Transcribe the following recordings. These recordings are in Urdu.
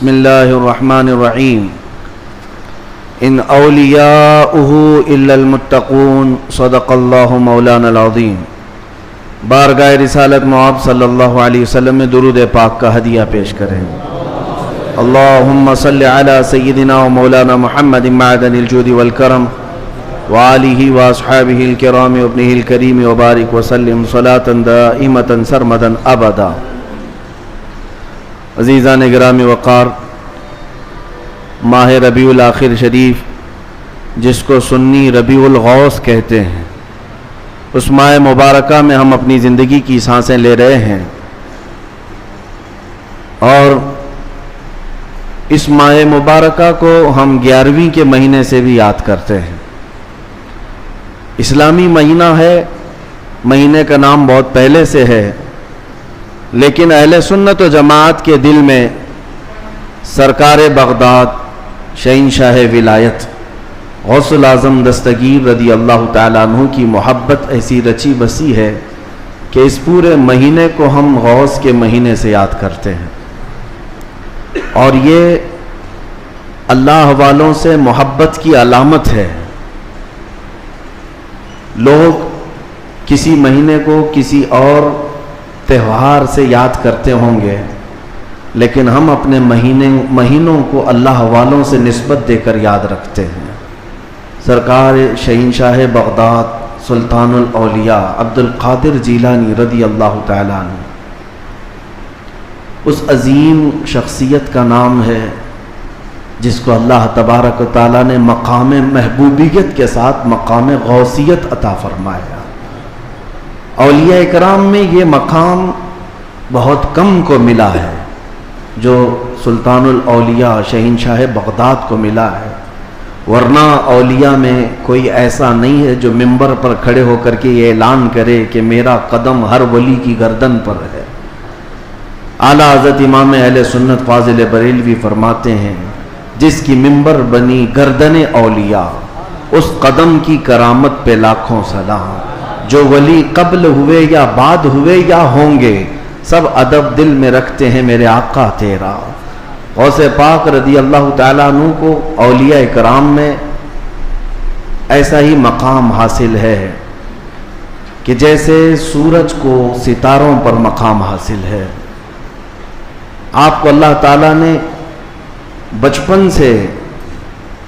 بسم اللہ الرحمن الرحیم ان اولیاؤہ الا المتقون صدق اللہ مولانا العظیم۔ بارگاہ رسالت مآب صلی اللہ علیہ وسلم میں درود پاک کا ہدیہ پیش کریں۔ اللہم صلی علی سیدنا و مولانا محمد معدن الجود والکرم وآلہ واصحابہ الکرام وابنہ الکریم وبارک وسلم صلاة دائمة سرمدا ابدا۔ عزیزان گرامی وقار، ماہ ربیع الاخر شریف جس کو سنی ربیع الغوث کہتے ہیں، اس ماہ مبارکہ میں ہم اپنی زندگی کی سانسیں لے رہے ہیں، اور اس ماہ مبارکہ کو ہم 11ویں کے مہینے سے بھی یاد کرتے ہیں۔ اسلامی مہینہ ہے، مہینے کا نام بہت پہلے سے ہے، لیکن اہل سنت و جماعت کے دل میں سرکار بغداد شہنشاہ ولایت غوث الاعظم دستگیر رضی اللہ تعالیٰ عنہ کی محبت ایسی رچی بسی ہے کہ اس پورے مہینے کو ہم غوث کے مہینے سے یاد کرتے ہیں، اور یہ اللہ والوں سے محبت کی علامت ہے۔ لوگ کسی مہینے کو کسی اور تہوار سے یاد کرتے ہوں گے، لیکن ہم اپنے مہینوں کو اللہ والوں سے نسبت دے کر یاد رکھتے ہیں۔ سرکار شہنشاہ بغداد سلطان الاولیاء عبد القادر جیلانی رضی اللہ تعالیٰ عنہ، اس عظیم شخصیت کا نام ہے جس کو اللہ تبارک و تعالیٰ نے مقام محبوبیت کے ساتھ مقام غوثیت عطا فرمایا۔ اولیاء اکرام میں یہ مقام بہت کم کو ملا ہے جو سلطان الاولیاء شہنشاہ بغداد کو ملا ہے، ورنہ اولیاء میں کوئی ایسا نہیں ہے جو منبر پر کھڑے ہو کر کے یہ اعلان کرے کہ میرا قدم ہر ولی کی گردن پر ہے۔ اعلیٰ حضرت امام اہل سنت فاضل بریلوی فرماتے ہیں، جس کی منبر بنی گردن اولیاء، اس قدم کی کرامت پہ لاکھوں سلام۔ جو ولی قبل ہوئے یا بعد ہوئے یا ہوں گے، سب ادب دل میں رکھتے ہیں میرے آقا تیرا۔ غوث پاک رضی اللہ تعالیٰ عنہ کو اولیاء کرام میں ایسا ہی مقام حاصل ہے کہ جیسے سورج کو ستاروں پر مقام حاصل ہے۔ آپ کو اللہ تعالیٰ نے بچپن سے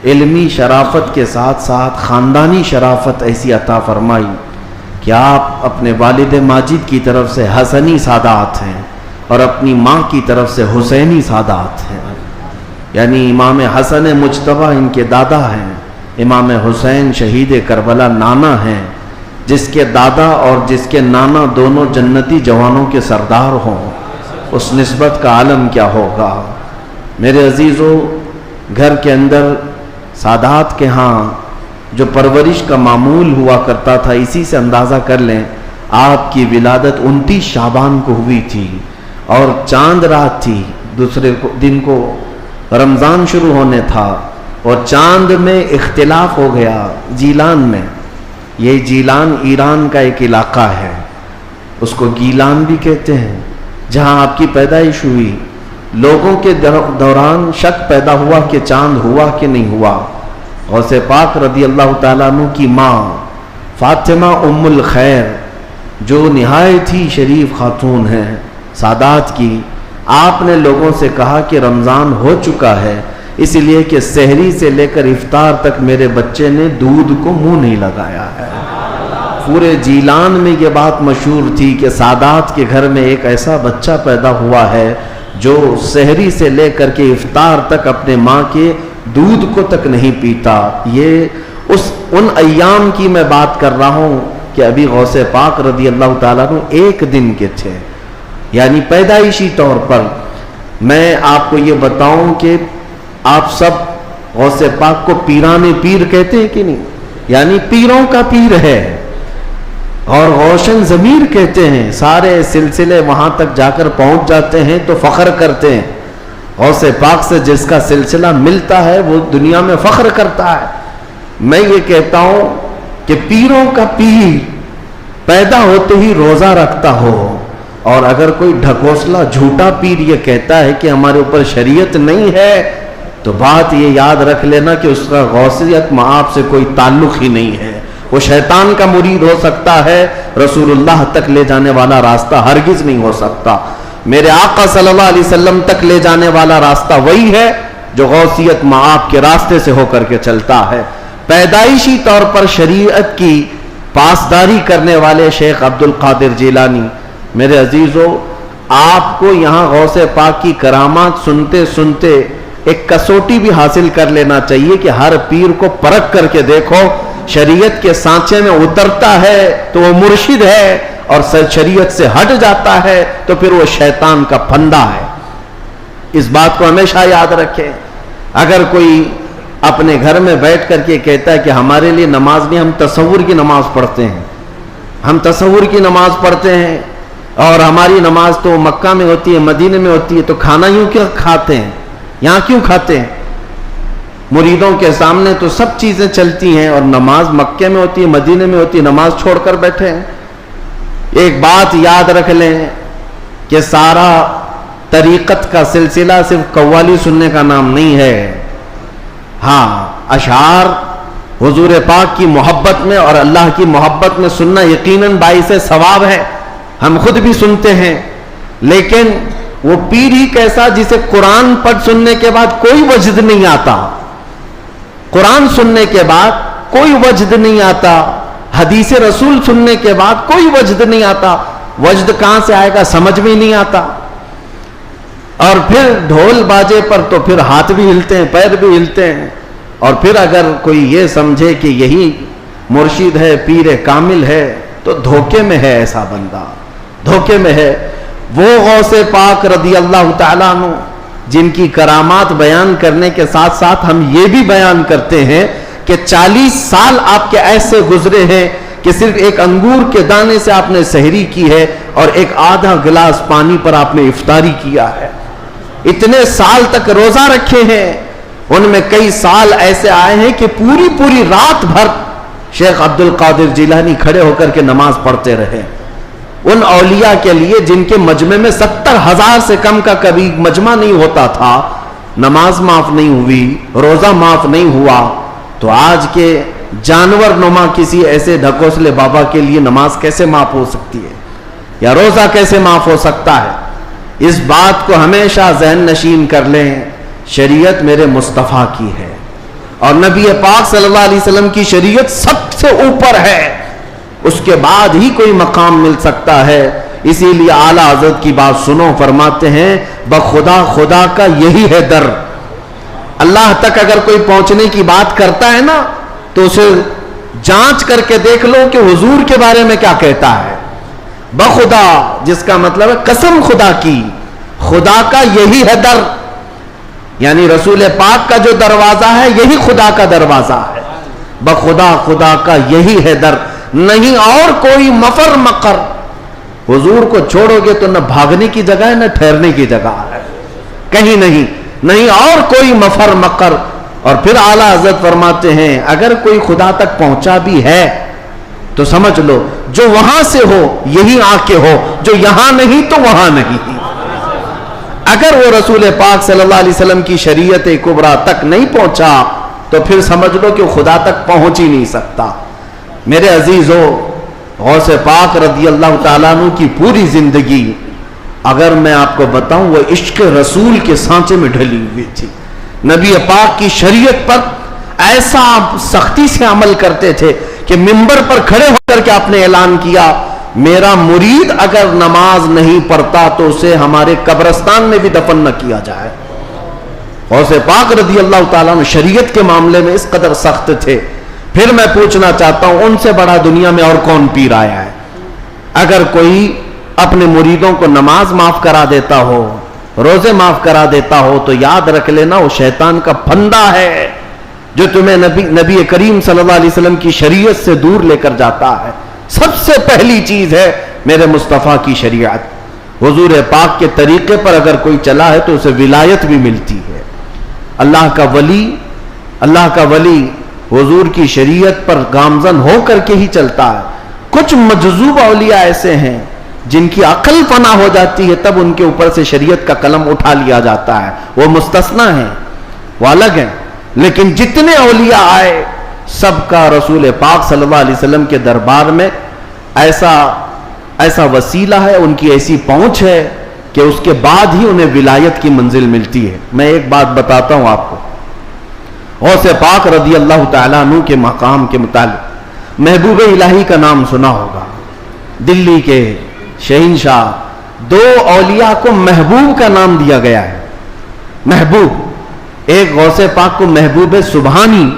علمی شرافت کے ساتھ ساتھ خاندانی شرافت ایسی عطا فرمائی کہ آپ اپنے والد ماجد کی طرف سے حسنی سادات ہیں اور اپنی ماں کی طرف سے حسینی سادات ہیں، یعنی امام حسن مجتبیٰ ان کے دادا ہیں، امام حسین شہید کربلا نانا ہیں۔ جس کے دادا اور جس کے نانا دونوں جنتی جوانوں کے سردار ہوں، اس نسبت کا عالم کیا ہوگا۔ میرے عزیزو، گھر کے اندر سادات کے ہاں جو پرورش کا معمول ہوا کرتا تھا، اسی سے اندازہ کر لیں آپ کی ولادت 29 شعبان کو ہوئی تھی، اور چاند رات تھی، دوسرے دن کو رمضان شروع ہونے تھا، اور چاند میں اختلاف ہو گیا جیلان میں۔ یہ جیلان ایران کا ایک علاقہ ہے، اس کو گیلان بھی کہتے ہیں، جہاں آپ کی پیدائش ہوئی۔ لوگوں کے دوران شک پیدا ہوا کہ چاند ہوا کہ نہیں ہوا۔ غوث پاک رضی اللہ تعالیٰ عنہ کی ماں فاطمہ ام الخیر، جو نہایت ہی شریف خاتون ہیں سادات کی، آپ نے لوگوں سے کہا کہ رمضان ہو چکا ہے، اس لیے کہ سحری سے لے کر افطار تک میرے بچے نے دودھ کو منہ نہیں لگایا ہے۔ پورے جیلان میں یہ بات مشہور تھی کہ سادات کے گھر میں ایک ایسا بچہ پیدا ہوا ہے جو سحری سے لے کر کے افطار تک اپنے ماں کے دودھ کو تک نہیں پیتا۔ یہ ان ایام کی میں بات کر رہا ہوں کہ ابھی غوث پاک رضی اللہ تعالیٰ عنہ ایک دن کے تھے، یعنی پیدائشی طور پر۔ میں آپ کو یہ بتاؤں کہ آپ سب غوث پاک کو پیران پیر کہتے ہیں کہ نہیں؟ یعنی پیروں کا پیر ہے، اور روشن ضمیر کہتے ہیں۔ سارے سلسلے وہاں تک جا کر پہنچ جاتے ہیں تو فخر کرتے ہیں۔ غوث پاک سے جس کا سلسلہ ملتا ہے وہ دنیا میں فخر کرتا ہے۔ میں یہ کہتا ہوں کہ پیروں کا پیر پیدا ہوتے ہی روزہ رکھتا ہو، اور اگر کوئی ڈھکوسلا جھوٹا پیر یہ کہتا ہے کہ ہمارے اوپر شریعت نہیں ہے، تو بات یہ یاد رکھ لینا کہ اس کا غوثیت مآب سے کوئی تعلق ہی نہیں ہے، وہ شیطان کا مرید ہو سکتا ہے، رسول اللہ تک لے جانے والا راستہ ہرگز نہیں ہو سکتا۔ میرے آقا صلی اللہ علیہ وسلم تک لے جانے والا راستہ وہی ہے جو غوثیت مآب کے راستے سے ہو کر کے چلتا ہے۔ پیدائشی طور پر شریعت کی پاسداری کرنے والے شیخ عبد القادر جیلانی، میرے عزیزو، آپ کو یہاں غوث پاک کی کرامات سنتے سنتے ایک کسوٹی بھی حاصل کر لینا چاہیے کہ ہر پیر کو پرکھ کر کے دیکھو، شریعت کے سانچے میں اترتا ہے تو وہ مرشد ہے، اور شریعت سے ہٹ جاتا ہے تو پھر وہ شیطان کا پھندا ہے۔ اس بات کو ہمیشہ یاد رکھیں۔ اگر کوئی اپنے گھر میں بیٹھ کر کے کہتا ہے کہ ہمارے لیے نماز نہیں، ہم تصور کی نماز پڑھتے ہیں، ہم تصور کی نماز پڑھتے ہیں، اور ہماری نماز تو مکہ میں ہوتی ہے، مدینے میں ہوتی ہے، تو کھانا یوں کیوں کھاتے ہیں، یہاں کیوں کھاتے ہیں؟ مریدوں کے سامنے تو سب چیزیں چلتی ہیں، اور نماز مکے میں ہوتی ہے، مدینے میں ہوتی ہے، نماز چھوڑ کر بیٹھے ہیں۔ ایک بات یاد رکھ لیں کہ سارا طریقت کا سلسلہ صرف قوالی سننے کا نام نہیں ہے۔ ہاں، اشعار حضور پاک کی محبت میں اور اللہ کی محبت میں سننا یقیناً باعث ثواب ہے، ہم خود بھی سنتے ہیں، لیکن وہ پیر ہی کیسا جسے قرآن پڑھ سننے کے بعد کوئی وجد نہیں آتا، قرآن سننے کے بعد کوئی وجد نہیں آتا، حدیث رسول سننے کے بعد کوئی وجد نہیں آتا، وجد کہاں سے آئے گا سمجھ میں نہیں آتا، اور پھر ڈھول باجے پر تو پھر ہاتھ بھی ہلتے ہیں، پیر بھی ہلتے ہیں، اور پھر اگر کوئی یہ سمجھے کہ یہی مرشد ہے، پیر کامل ہے، تو دھوکے میں ہے، ایسا بندہ دھوکے میں ہے۔ وہ غوث پاک رضی اللہ تعالیٰ عنہ جن کی کرامات بیان کرنے کے ساتھ ساتھ ہم یہ بھی بیان کرتے ہیں کہ 40 سال آپ کے ایسے گزرے ہیں کہ صرف ایک انگور کے دانے سے آپ نے سحری کی ہے، اور ایک آدھا گلاس پانی پر آپ نے افطاری کیا ہے، اتنے سال تک روزہ رکھے ہیں۔ ان میں کئی سال ایسے آئے ہیں کہ پوری رات بھر شیخ عبد القادر جیلانی کھڑے ہو کر کے نماز پڑھتے رہے۔ ان اولیاء کے لیے جن کے مجمع میں 70,000 سے کم کا کبھی مجمع نہیں ہوتا تھا، نماز معاف نہیں ہوئی، روزہ معاف نہیں ہوا، تو آج کے جانور نما کسی ایسے ڈھکوسلے بابا کے لیے نماز کیسے معاف ہو سکتی ہے، یا روزہ کیسے معاف ہو سکتا ہے؟ اس بات کو ہمیشہ ذہن نشین کر لیں، شریعت میرے مصطفیٰ کی ہے، اور نبی پاک صلی اللہ علیہ وسلم کی شریعت سب سے اوپر ہے، اس کے بعد ہی کوئی مقام مل سکتا ہے۔ اسی لیے اعلیٰ حضرت کی بات سنو، فرماتے ہیں بخدا خدا کا یہی ہے در۔ اللہ تک اگر کوئی پہنچنے کی بات کرتا ہے نا، تو اسے جانچ کر کے دیکھ لو کہ حضور کے بارے میں کیا کہتا ہے۔ بخدا جس کا مطلب ہے قسم خدا کی، خدا کا یہی ہے در، یعنی رسول پاک کا جو دروازہ ہے یہی خدا کا دروازہ ہے۔ بخدا خدا کا یہی ہے در، نہیں اور کوئی مفر مقر۔ حضور کو چھوڑو گے تو نہ بھاگنے کی جگہ ہے نہ ٹھہرنے کی جگہ ہے، کہیں نہیں اور کوئی مفر مقر۔ اور پھر اعلیٰ حضرت فرماتے ہیں اگر کوئی خدا تک پہنچا بھی ہے تو سمجھ لو جو وہاں سے ہو یہی آ کے ہو، جو یہاں نہیں تو وہاں نہیں۔ اگر وہ رسول پاک صلی اللہ علیہ وسلم کی شریعت کبریٰ تک نہیں پہنچا تو پھر سمجھ لو کہ خدا تک پہنچ ہی نہیں سکتا۔ میرے عزیزو، غوث پاک رضی اللہ تعالیٰ عنہ کی پوری زندگی اگر میں آپ کو بتاؤں وہ عشق رسول کے سانچے میں ڈھلی ہوئی تھی۔ نبی پاک کی شریعت پر ایسا سختی سے عمل کرتے تھے کہ منبر پر کھڑے ہو کر کے آپ نے اعلان کیا میرا مرید اگر نماز نہیں پڑھتا تو اسے ہمارے قبرستان میں بھی دفن نہ کیا جائے۔ غوث پاک رضی اللہ تعالیٰ عنہ شریعت کے معاملے میں اس قدر سخت تھے۔ پھر میں پوچھنا چاہتا ہوں ان سے بڑا دنیا میں اور کون پیر آیا ہے؟ اگر کوئی اپنے مریدوں کو نماز معاف کرا دیتا ہو، روزے معاف کرا دیتا ہو، تو یاد رکھ لینا وہ شیطان کا پھندا ہے جو تمہیں نبی کریم صلی اللہ علیہ وسلم کی شریعت سے دور لے کر جاتا ہے۔ سب سے پہلی چیز ہے میرے مصطفیٰ کی شریعت۔ حضور پاک کے طریقے پر اگر کوئی چلا ہے تو اسے ولایت بھی ملتی ہے۔ اللہ کا ولی حضور کی شریعت پر گامزن ہو کر کے ہی چلتا ہے۔ کچھ مجذوب اولیاء ایسے ہیں جن کی عقل فنا ہو جاتی ہے تب ان کے اوپر سے شریعت کا قلم اٹھا لیا جاتا ہے، وہ مستثنا ہیں، وہ الگ ہیں. لیکن جتنے اولیاء آئے سب کا رسول پاک صلی اللہ علیہ وسلم کے دربار میں ایسا وسیلہ ہے، ان کی ایسی پہنچ ہے کہ اس کے بعد ہی انہیں ولایت کی منزل ملتی ہے. میں ایک بات بتاتا ہوں آپ کو، غوث پاک رضی اللہ تعالیٰ عنہ کے مقام کے متعلق محبوب الہی کا نام سنا ہوگا. دلی کے شہنشاہ، دو اولیاء کو محبوب کا نام دیا گیا ہے. محبوب، ایک غوث پاک کو محبوب سبحانی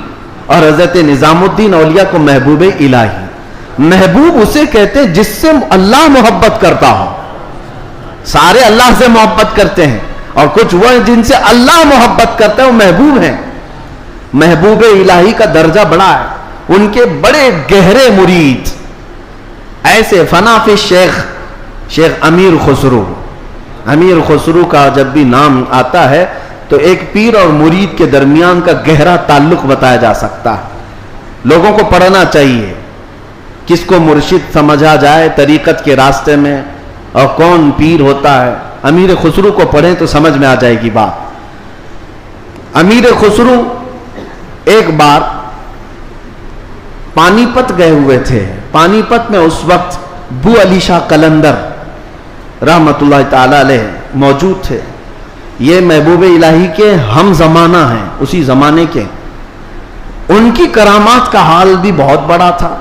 اور حضرت نظام الدین اولیاء کو محبوب الہی. محبوب اسے کہتے جس سے اللہ محبت کرتا ہو. سارے اللہ سے محبت کرتے ہیں اور کچھ وہ ہیں جن سے اللہ محبت کرتا ہے، وہ محبوب ہیں. محبوب الہی کا درجہ بڑا ہے. ان کے بڑے گہرے مرید ایسے فنا فی شیخ امیر خسرو. امیر خسرو کا جب بھی نام آتا ہے تو ایک پیر اور مرید کے درمیان کا گہرا تعلق بتایا جا سکتا ہے. لوگوں کو پڑھنا چاہیے کس کو مرشد سمجھا جائے طریقت کے راستے میں اور کون پیر ہوتا ہے. امیر خسرو کو پڑھیں تو سمجھ میں آ جائے گی بات. امیر خسرو ایک بار پانی پت گئے ہوئے تھے. پانی پت میں اس وقت بو علی شاہ قلندر رحمت اللہ تعالی علیہ موجود تھے. یہ محبوب الہی کے ہم زمانہ ہیں، اسی زمانے کے. ان کی کرامات کا حال بھی بہت بڑا تھا.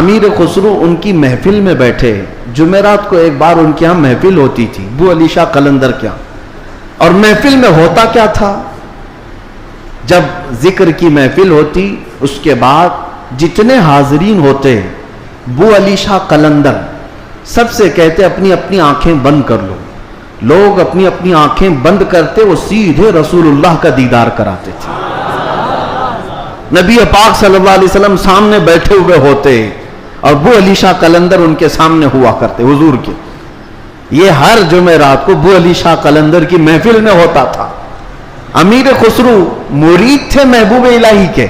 امیر خسرو ان کی محفل میں بیٹھے. جمعرات کو ایک بار ان کے ہاں محفل ہوتی تھی بو علی شاہ قلندر کے ہاں. اور محفل میں ہوتا کیا تھا، جب ذکر کی محفل ہوتی اس کے بعد جتنے حاضرین ہوتے بو علی شاہ قلندر سب سے کہتے اپنی اپنی آنکھیں بند کر لو. لوگ اپنی اپنی آنکھیں بند کرتے، وہ سیدھے رسول اللہ کا دیدار کراتے تھے. نبی پاک صلی اللہ علیہ وسلم سامنے بیٹھے ہوئے ہوتے اور بو علی شاہ قلندر ان کے سامنے ہوا کرتے حضور کے. یہ ہر جمعرات کو بو علی شاہ قلندر کی محفل میں ہوتا تھا. امیر خسرو مرید تھے محبوب الہی کے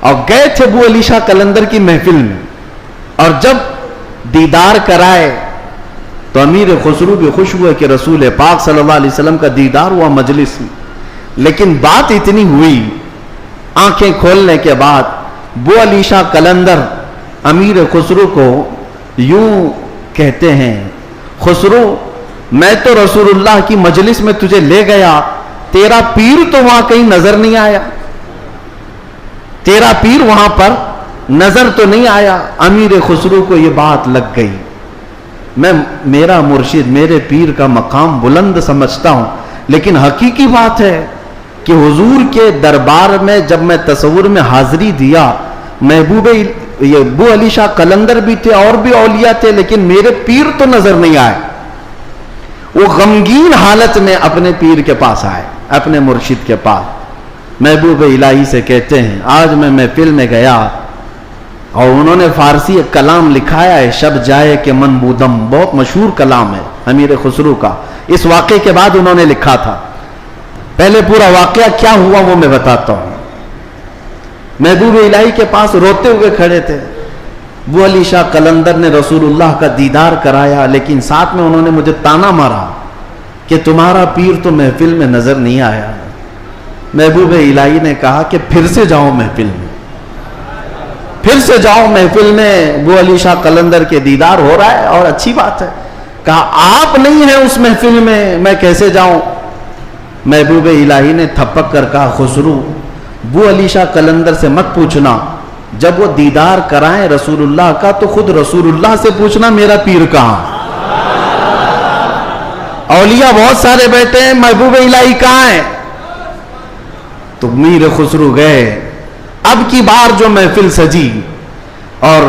اور گئے تھے بو علی شاہ قلندر کی محفل میں. اور جب دیدار کرائے تو امیر خسرو بھی خوش ہوئے کہ رسول پاک صلی اللہ علیہ وسلم کا دیدار ہوا مجلس میں. لیکن بات اتنی ہوئی، آنکھیں کھولنے کے بعد بو علی شاہ قلندر امیر خسرو کو یوں کہتے ہیں، خسرو میں تو رسول اللہ کی مجلس میں تجھے لے گیا، تیرا پیر تو وہاں کہیں نظر نہیں آیا، تیرا پیر وہاں پر نظر تو نہیں آیا. امیر خسرو کو یہ بات لگ گئی. میں میرا مرشد میرے پیر کا مقام بلند سمجھتا ہوں، لیکن حقیقی بات ہے کہ حضور کے دربار میں جب میں تصور میں حاضری دیا، محبوب یہ بو علی شاہ قلندر بھی تھے اور بھی اولیاء تھے، لیکن میرے پیر تو نظر نہیں آئے. وہ غمگین حالت میں اپنے پیر کے پاس آئے، اپنے مرشد کے پاس. محبوب الہی سے کہتے ہیں آج میں محفل میں گیا اور انہوں نے فارسی ایک کلام لکھایا ہے، شب جائے کہ من بودم، بہت مشہور کلام ہے امیر خسرو کا. اس واقعے کے بعد انہوں نے لکھا تھا. پہلے پورا واقعہ کیا ہوا وہ میں بتاتا ہوں. محبوب الہی کے پاس روتے ہوئے کھڑے تھے. بو علی شاہ قلندر نے رسول اللہ کا دیدار کرایا، لیکن ساتھ میں انہوں نے مجھے تانا مارا کہ تمہارا پیر تو محفل میں نظر نہیں آیا. محبوب الہی نے کہا کہ پھر سے جاؤ محفل میں، پھر سے جاؤ محفل میں. بو علی شاہ قلندر کے دیدار ہو رہا ہے اور اچھی بات ہے. کہا آپ نہیں ہیں اس محفل میں کیسے جاؤں. محبوب الہی نے تھپک کر کہا خسرو بو علی شاہ قلندر سے مت پوچھنا، جب وہ دیدار کرائیں رسول اللہ کا تو خود رسول اللہ سے پوچھنا میرا پیر کہاں. اولیاء بہت سارے بیٹھے ہیں، محبوب الہی کہاں ہیں. تو میر خسرو گئے. اب کی بار جو محفل سجی اور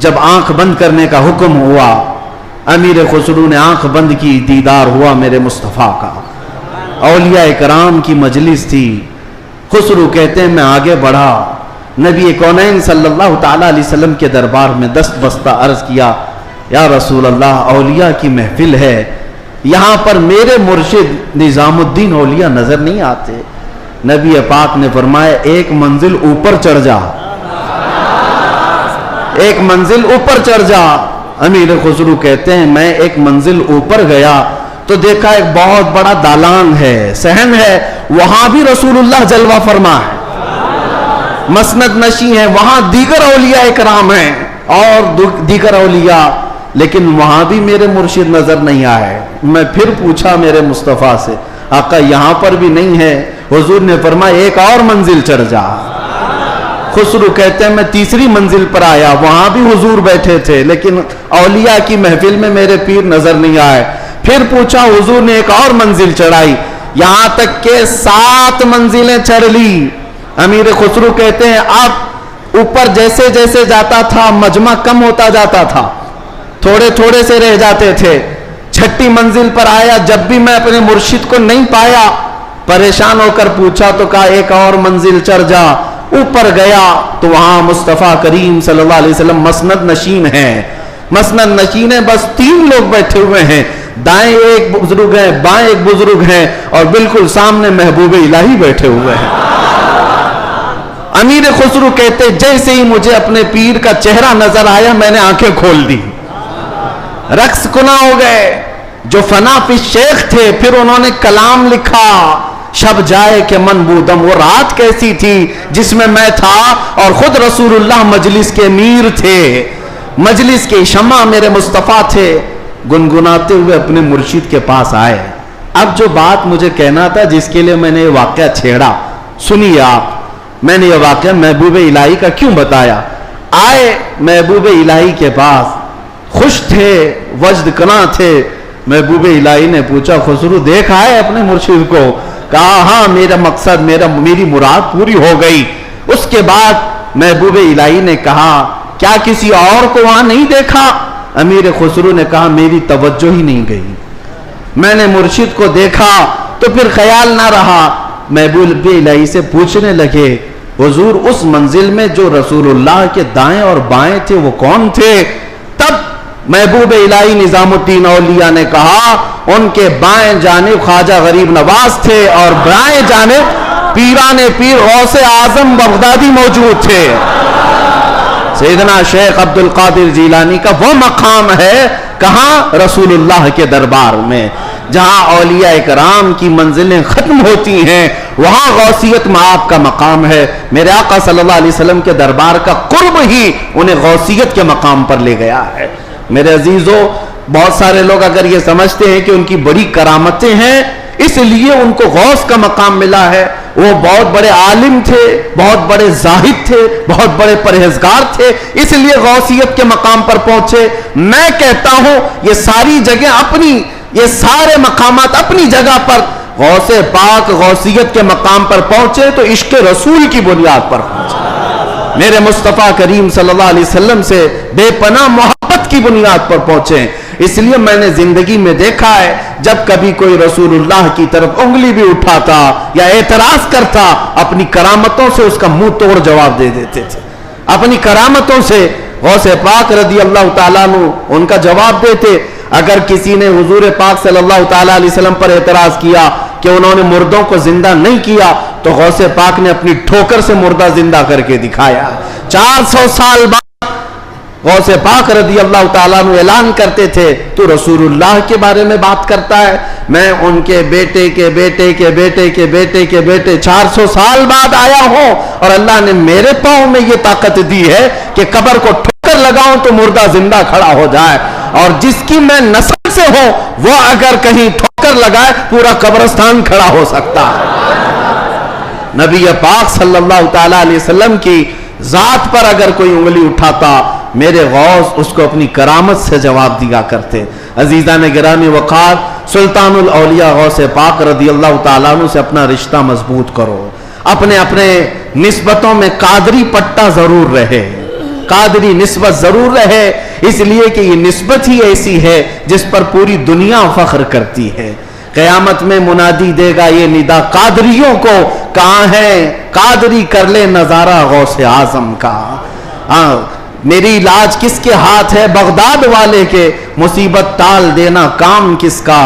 جب آنکھ بند کرنے کا حکم ہوا، امیر خسرو نے آنکھ بند کی، دیدار ہوا میرے مصطفیٰ کا. اولیاء کرام کی مجلس تھی. خسرو کہتے ہیں میں آگے بڑھا، نبی کونین صلی اللہ تعالی علیہ وسلم کے دربار میں دست بستہ عرض کیا یا رسول اللہ اولیاء کی محفل ہے، یہاں پر میرے مرشد نظام الدین اولیاء نظر نہیں آتے. نبی پاک نے فرمایا ایک منزل اوپر چڑھ جا، ایک منزل اوپر چڑھ جا. امیر خسرو کہتے ہیں میں ایک منزل اوپر گیا تو دیکھا ایک بہت بڑا دالان ہے، صحن ہے، وہاں بھی رسول اللہ جلوہ فرما ہے، مسند نشی ہے، وہاں دیگر اولیاء اکرام ہیں اور دیگر اولیاء، لیکن وہاں بھی میرے مرشد نظر نہیں آئے۔ میں پھر پوچھا میرے مصطفیٰ سے، آقا یہاں پر بھی نہیں ہے؟ حضور نے فرمایا ایک اور منزل چڑھ جا۔ خسرو کہتے ہیں میں تیسری منزل پر آیا، وہاں بھی حضور بیٹھے تھے لیکن اولیاء کی محفل میں میرے پیر نظر نہیں آئے۔ پھر پوچھا، حضور نے ایک اور منزل چڑھائی، یہاں تک کہ 7 منزلیں چڑھ لی۔ امیر خسرو کہتے ہیں اب اوپر جیسے جیسے جاتا تھا مجمع کم ہوتا جاتا تھا، تھوڑے تھوڑے سے رہ جاتے تھے۔ 6ٹھی منزل پر آیا، جب بھی میں اپنے مرشد کو نہیں پایا، پریشان ہو کر پوچھا تو کہا ایک اور منزل چڑھ جا۔ اوپر گیا تو وہاں مصطفیٰ کریم صلی اللہ علیہ وسلم مسند نشین ہیں، مسند نشین ہیں، بس 3 لوگ بیٹھے ہوئے ہیں، دائیں ایک بزرگ ہیں، بائیں ایک بزرگ ہیں، اور بالکل سامنے محبوب الہی بیٹھے ہوئے ہیں۔ امیر خسرو کہتے جیسے ہی مجھے اپنے پیر کا چہرہ نظر آیا میں نے آنکھیں کھول دی، رقص کنا ہو گئے۔ جو فنا فی شیخ تھے پھر انہوں نے کلام لکھا، شب جائے کہ من بودم، وہ رات کیسی تھی جس میں میں تھا اور خود رسول اللہ مجلس کے امیر تھے، مجلس کے شمع میرے مصطفیٰ تھے۔ گنگناتے ہوئے اپنے مرشد کے پاس آئے۔ اب جو بات مجھے کہنا تھا جس کے لیے میں نے یہ واقعہ چھیڑا، سنیے آپ، میں نے یہ واقعہ محبوب الہی کا کیوں بتایا۔ آئے محبوب الہی کے پاس، خوش تھے، وجد کنا تھے۔ محبوب الہی نے پوچھا خسرو دیکھا ہے اپنے مرشد کو؟ کہا ہاں، میرا مقصد میری مراد پوری ہو گئی۔ اس کے بعد محبوب الہی نے کہا کیا کسی اور کو وہاں نہیں دیکھا؟ امیر خسرو نے کہا میری توجہ ہی نہیں گئی، میں نے مرشد کو دیکھا تو پھر خیال نہ رہا۔ محبوب الہی سے پوچھنے لگے حضور اس منزل میں جو رسول اللہ کے دائیں اور بائیں تھے وہ کون تھے؟ تب محبوب الہی نظام الدین اولیاء نے کہا ان کے بائیں جانب خواجہ غریب نواز تھے اور بائیں جانب پیران پیر غوث اعظم بغدادی موجود تھے۔ سیدنا شیخ عبد القادر جیلانی کا وہ مقام ہے کہاں؟ رسول اللہ کے دربار میں، جہاں اولیاء اکرام کی منزلیں ختم ہوتی ہیں وہاں غوثیت معاب کا مقام ہے۔ میرے آقا صلی اللہ علیہ وسلم کے دربار کا قرب ہی انہیں غوثیت کے مقام پر لے گیا ہے۔ میرے عزیزو، بہت سارے لوگ اگر یہ سمجھتے ہیں کہ ان کی بڑی کرامتیں ہیں اس لیے ان کو غوث کا مقام ملا ہے، وہ بہت بڑے عالم تھے، بہت بڑے زاہد تھے، بہت بڑے پرہیزگار تھے اس لیے غوثیت کے مقام پر پہنچے۔ میں کہتا ہوں یہ ساری جگہ اپنی، یہ سارے مقامات اپنی جگہ پر، غوث پاک غوثیت کے مقام پر پہنچے تو عشق رسول کی بنیاد پر پہنچے، میرے مصطفیٰ کریم صلی اللہ علیہ وسلم سے بے پناہ محبت کی بنیاد پر پہنچے۔ اس لیے میں نے زندگی میں دیکھا ہے جب کبھی کوئی رسول اللہ کی طرف انگلی بھی اٹھاتا یا اعتراض کرتا اپنی کرامتوں سے اس کا منہ توڑ جواب دے دیتے تھے، اپنی کرامتوں سے غوث پاک رضی اللہ تعالیٰ عنہ ان کا جواب دیتے۔ اگر کسی نے حضور پاک صلی اللہ تعالیٰ علیہ وسلم پر اعتراض کیا کہ انہوں نے مردوں کو زندہ نہیں کیا تو غوث پاک نے اپنی ٹھوکر سے مردہ زندہ کر کے دکھایا۔ 400 سال بعد غوث پاک رضی اللہ تعالیٰ عنہ اعلان کرتے تھے تو رسول اللہ کے بارے میں بات کرتا ہے، میں ان کے بیٹے کے بیٹے کے بیٹے کے بیٹے کے بیٹے 400 سال بعد آیا ہوں اور اللہ نے میرے پاؤں میں یہ طاقت دی ہے کہ قبر کو ٹھوکر لگاؤں تو مردہ زندہ کھڑا ہو جائے، اور جس کی میں نسل سے ہوں وہ اگر کہیں ٹھوکر لگائے پورا قبرستان کھڑا ہو سکتا ہے۔ نبی پاک صلی اللہ تعالیٰ علیہ وسلم کی ذات پر اگر کوئی انگلی اٹھاتا میرے غوث اس کو اپنی کرامت سے جواب دیا کرتے۔ عزیزان گرامی وقار، سلطان الاولیاء غوث پاک رضی اللہ تعالیٰ عنہ سے اپنا رشتہ مضبوط کرو، اپنے اپنے نسبتوں میں قادری پٹا ضرور رہے، قادری نسبت ضرور رہے، اس لیے کہ یہ نسبت ہی ایسی ہے جس پر پوری دنیا فخر کرتی ہے۔ قیامت میں منادی دے گا یہ ندا قادریوں کو، کہاں ہے قادری کر لے نظارہ غوث اعظم کا۔ میری علاج کس کے ہاتھ ہے؟ بغداد والے کے، مصیبت ٹال دینا کام کس کا؟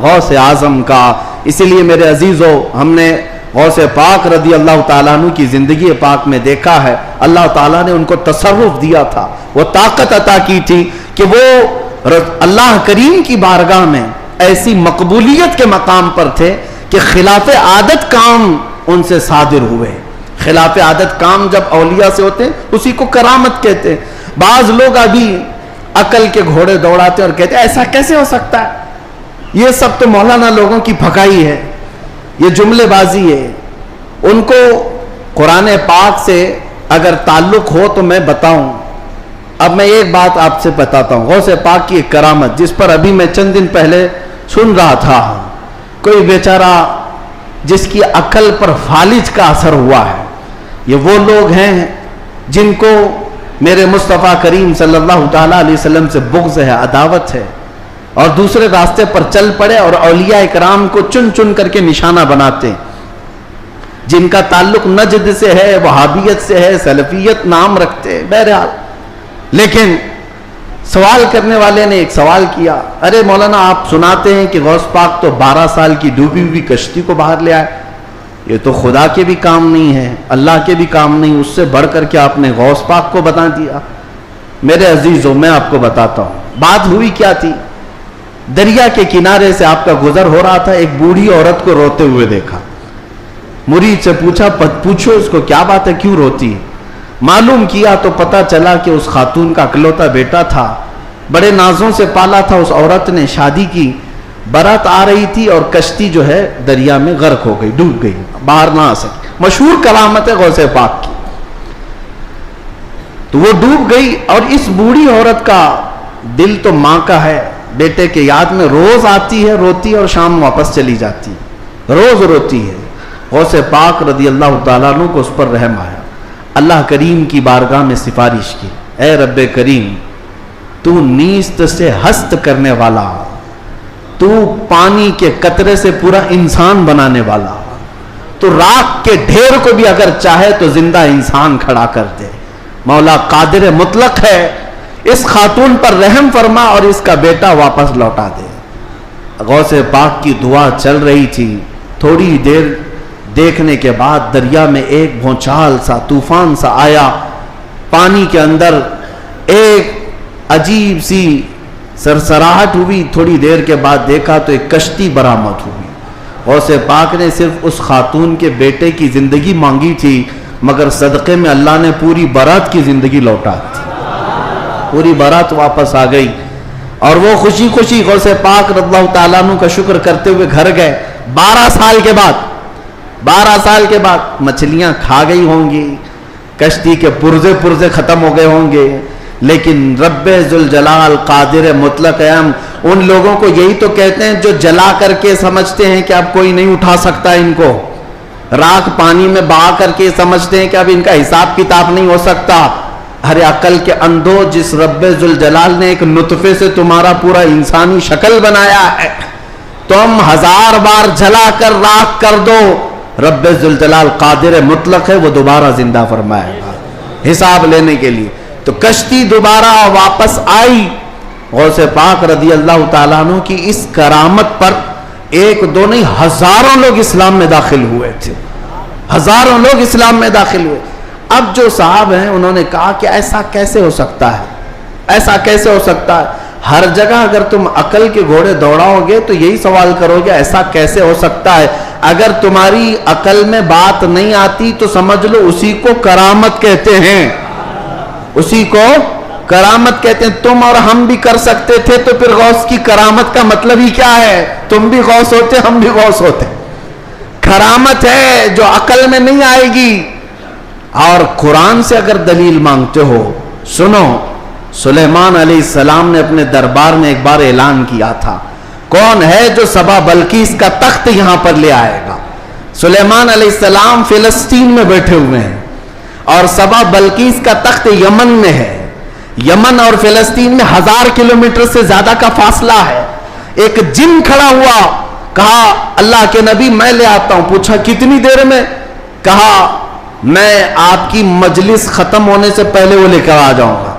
غوث اعظم کا۔ اسی لیے میرے عزیزو، ہم نے غوث پاک رضی اللہ تعالیٰ عنہ کی زندگی پاک میں دیکھا ہے اللہ تعالیٰ نے ان کو تصرف دیا تھا، وہ طاقت عطا کی تھی کہ وہ اللہ کریم کی بارگاہ میں ایسی مقبولیت کے مقام پر تھے کہ خلاف عادت کام ان سے صادر ہوئے. خلاف عادت کام جب اولیاء سے ہوتے ہیں اسی کو کرامت کہتے ہیں. بعض لوگ ابھی عقل کے گھوڑے دوڑاتے اور کہتے ہیں ایسا کیسے ہو سکتا ہے, یہ سب تو مولانا لوگوں کی پھکائی ہے, یہ جملے بازی ہے. ان کو قرآن پاک سے اگر تعلق ہو تو میں بتاؤں. اب میں ایک بات آپ سے بتاتا ہوں, غوث پاک کی ایک کرامت جس پر ابھی میں چند دن پہلے سن رہا تھا. کوئی بیچارہ جس کی عقل پر فالج کا اثر ہوا ہے. یہ وہ لوگ ہیں جن کو میرے مصطفیٰ کریم صلی اللہ تعالیٰ علیہ وسلم سے بغض ہے, عداوت ہے, اور دوسرے راستے پر چل پڑے اور اولیاء اکرام کو چن چن کر کے نشانہ بناتے ہیں. جن کا تعلق نجد سے ہے, وہابیت سے ہے, سلفیت نام رکھتے ہیں. بہرحال لیکن سوال کرنے والے نے ایک سوال کیا, ارے مولانا آپ سناتے ہیں کہ غوث پاک تو 12 سال کی ڈوبی ہوئی کشتی کو باہر لے آئے, یہ تو خدا کے بھی کام نہیں ہے, اللہ کے بھی کام نہیں, اس سے بڑھ کر کے آپ نے غوث پاک کو بتا دیا. میرے عزیزوں میں آپ کو بتاتا ہوں بات ہوئی کیا تھی. دریا کے کنارے سے آپ کا گزر ہو رہا تھا, ایک بوڑھی عورت کو روتے ہوئے دیکھا. مرید سے پوچھا پوچھو اس کو کیا بات ہے, کیوں روتی ہے. معلوم کیا تو پتا چلا کہ اس خاتون کا اکلوتا بیٹا تھا, بڑے نازوں سے پالا تھا. اس عورت نے شادی کی, برات آ رہی تھی اور کشتی جو ہے دریا میں غرق ہو گئی, ڈوب گئی, باہر نہ آ سکی. مشہور کرامت ہے غوث پاک کی. تو وہ ڈوب گئی اور اس بوڑھی عورت کا دل تو ماں کا ہے, بیٹے کے یاد میں روز آتی ہے, روتی ہے اور شام واپس چلی جاتی ہے, روز روتی ہے. غوث پاک رضی اللہ تعالیٰ عنہ کو اس پر رحم آیا. اللہ کریم کی بارگاہ میں سفارش کی, اے رب کریم تو نیست سے ہست کرنے والا, تو پانی کے قطرے سے پورا انسان بنانے والا, تو راکھ کے ڈھیر کو بھی اگر چاہے تو زندہ انسان کھڑا کر دے. مولا قادر مطلق ہے, اس خاتون پر رحم فرما اور اس کا بیٹا واپس لوٹا دے. غوث پاک کی دعا چل رہی تھی. تھوڑی دیر دیکھنے کے بعد دریا میں ایک بھونچال سا, طوفان سا آیا. پانی کے اندر ایک عجیب سی سرسراہٹ ہوئی. تھوڑی دیر کے بعد دیکھا تو ایک کشتی برآمد ہوئی. غوث پاک نے صرف اس خاتون کے بیٹے کی زندگی مانگی تھی, مگر صدقے میں اللہ نے پوری برات کی زندگی لوٹا دی. پوری برات واپس آ گئی اور وہ خوشی خوشی غوث پاک رضی اللہ تعالیٰ عنہ کا شکر کرتے ہوئے گھر گئے. 12 سال کے بعد مچھلیاں کھا گئی ہوں گی, کشتی کے پرزے ختم ہو گئے ہوں گے, لیکن رب ذوالجلال قادر مطلق ہم ان لوگوں کو یہی تو کہتے ہیں جو جلا کر کے سمجھتے ہیں کہ اب کوئی نہیں اٹھا سکتا ان کو, راکھ پانی میں بہا کر کے سمجھتے ہیں کہ اب ان کا حساب کتاب نہیں ہو سکتا. ارے عقل کے اندھو, جس رب ذوالجلال نے ایک نطفے سے تمہارا پورا انسانی شکل بنایا ہے, تم 1000 بار جلا کر راکھ کر دو, رب ذوالجلال قادر مطلق ہے, وہ دوبارہ زندہ فرمائے گا حساب لینے کے لیے. تو کشتی دوبارہ واپس آئی. غوث پاک رضی اللہ تعالیٰ عنہ کی اس کرامت پر ایک دو نہیں ہزاروں لوگ اسلام میں داخل ہوئے تھے, ہزاروں لوگ اسلام میں داخل ہوئے. اب جو صاحب ہیں انہوں نے کہا کہ ایسا کیسے ہو سکتا ہے, ایسا کیسے ہو سکتا ہے. ہر جگہ اگر تم عقل کے گھوڑے دوڑاؤ گے تو یہی سوال کرو گے ایسا کیسے ہو سکتا ہے. اگر تمہاری عقل میں بات نہیں آتی تو سمجھ لو اسی کو کرامت کہتے ہیں, اسی کو کرامت کہتے ہیں. تم اور ہم بھی کر سکتے تھے تو پھر غوث کی کرامت کا مطلب ہی کیا ہے. تم بھی غوث ہوتے, ہم بھی غوث ہوتے. کرامت ہے جو عقل میں نہیں آئے گی. اور قرآن سے اگر دلیل مانگتے ہو, سنو, سلیمان علیہ السلام نے اپنے دربار میں ایک بار اعلان کیا تھا, کون ہے جو سبا بلقیس کا تخت یہاں پر لے آئے گا. سلیمان علیہ السلام فلسطین میں بیٹھے ہوئے ہیں اور سبا بلقیس کا تخت یمن میں ہے. یمن اور فلسطین میں 1000 کلومیٹر سے زیادہ کا فاصلہ ہے. ایک جن کھڑا ہوا, کہا اللہ کے نبی میں لے آتا ہوں. پوچھا کتنی دیر میں؟ کہا میں آپ کی مجلس ختم ہونے سے پہلے وہ لے کر آ جاؤں گا.